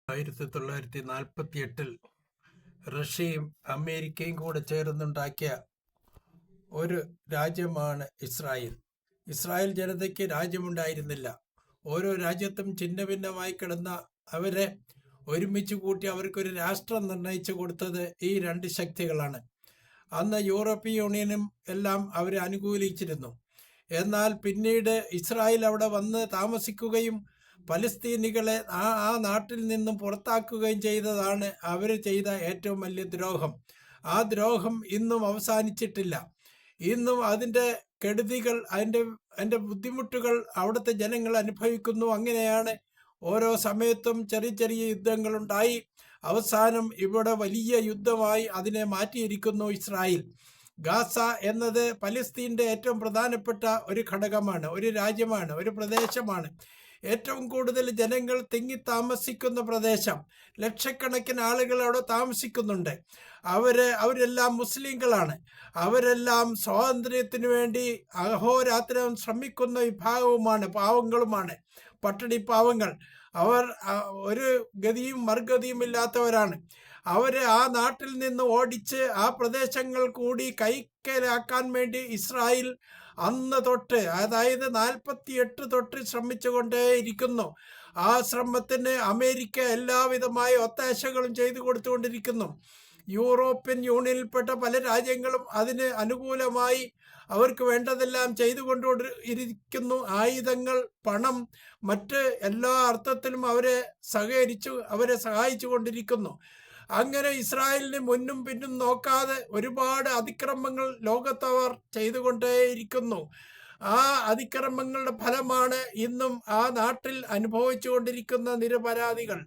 1948 റഷ്യയും അമേരിക്കയും കൂടെ ചേർന്നുണ്ടാക്കിയ ഒരു രാജ്യമാണ് ഇസ്രായേൽ. ഇസ്രായേൽ ജനതയ്ക്ക് രാജ്യമുണ്ടായിരുന്നില്ല. ഓരോ രാജ്യത്തും ഛിന്ന ഭിന്നമായി കിടന്ന അവരെ ഒരുമിച്ച് കൂട്ടി അവർക്കൊരു രാഷ്ട്രം നിർണയിച്ചു കൊടുത്തത് ഈ രണ്ട് ശക്തികളാണ്. അന്ന് യൂറോപ്യൻ യൂണിയനും എല്ലാം അവരെ അനുകൂലിച്ചിരുന്നു. എന്നാൽ പിന്നീട് ഇസ്രായേൽ അവിടെ വന്ന് താമസിക്കുകയും പലസ്തീനികളെ ആ നാട്ടിൽ നിന്നും പുറത്താക്കുകയും ചെയ്തതാണ് അവർ ചെയ്ത ഏറ്റവും വലിയ ദ്രോഹം. ആ ദ്രോഹം ഇന്നും അവസാനിച്ചിട്ടില്ല. ഇന്നും അതിൻ്റെ കെടുതികൾ, അതിൻ്റെ ബുദ്ധിമുട്ടുകൾ അവിടുത്തെ ജനങ്ങൾ അനുഭവിക്കുന്നു. അങ്ങനെയാണ് ഓരോ സമയത്തും ചെറിയ ചെറിയ യുദ്ധങ്ങളുണ്ടായി അവസാനം ഇവിടെ വലിയ യുദ്ധമായി അതിനെ മാറ്റിയിരിക്കുന്നു ഇസ്രായേൽ. ഗാസ എന്നത് പലസ്തീൻ്റെ ഏറ്റവും പ്രധാനപ്പെട്ട ഒരു ഘടകമാണ്, ഒരു രാജ്യമാണ്, ഒരു പ്രദേശമാണ്. ഏറ്റവും കൂടുതൽ ജനങ്ങൾ തിങ്ങി താമസിക്കുന്ന പ്രദേശം. ലക്ഷക്കണക്കിന് ആളുകൾ അവിടെ താമസിക്കുന്നുണ്ട്. അവരെല്ലാം മുസ്ലിങ്ങളാണ്. അവരെല്ലാം സ്വാതന്ത്ര്യത്തിന് വേണ്ടി അഹോരാത്രം ശ്രമിക്കുന്ന വിഭാഗവുമാണ്, പാവങ്ങളുമാണ്, പട്ടിണി പാവങ്ങൾ. അവർ ഒരു ഗതിയും മറുഗതിയും ഇല്ലാത്തവരാണ്. അവരെ ആ നാട്ടിൽ നിന്ന് ഓടിച്ച് ആ പ്രദേശങ്ങൾ കൂടി കൈക്കലാക്കാൻ വേണ്ടി ഇസ്രായേൽ അന്ന് തൊട്ട്, അതായത് 48 തൊട്ട് ശ്രമിച്ചുകൊണ്ടേയിരിക്കുന്നു. ആ ശ്രമത്തിന് അമേരിക്ക എല്ലാവിധമായ ഒത്താശകളും ചെയ്തു കൊടുത്തുകൊണ്ടിരിക്കുന്നു. യൂറോപ്യൻ യൂണിയനിൽപ്പെട്ട പല രാജ്യങ്ങളും അതിന് അനുകൂലമായി അവർക്ക് വേണ്ടതെല്ലാം ചെയ്തുകൊണ്ടിരിക്കുന്നു. ആയുധങ്ങൾ, പണം, മറ്റ് എല്ലാ അർത്ഥത്തിലും അവരെ സഹായിച്ചു കൊണ്ടിരിക്കുന്നു. അങ്ങനെ ഇസ്രായേലിന് മുന്നും പിന്നും നോക്കാതെ ഒരുപാട് അതിക്രമങ്ങൾ ലോകത്തവർ ചെയ്തുകൊണ്ടേയിരിക്കുന്നു. ആ അതിക്രമങ്ങളുടെ ഫലമാണ് ഇന്നും ആ നാട്ടിൽ അനുഭവിച്ചു കൊണ്ടിരിക്കുന്ന നിരപരാധികൾ.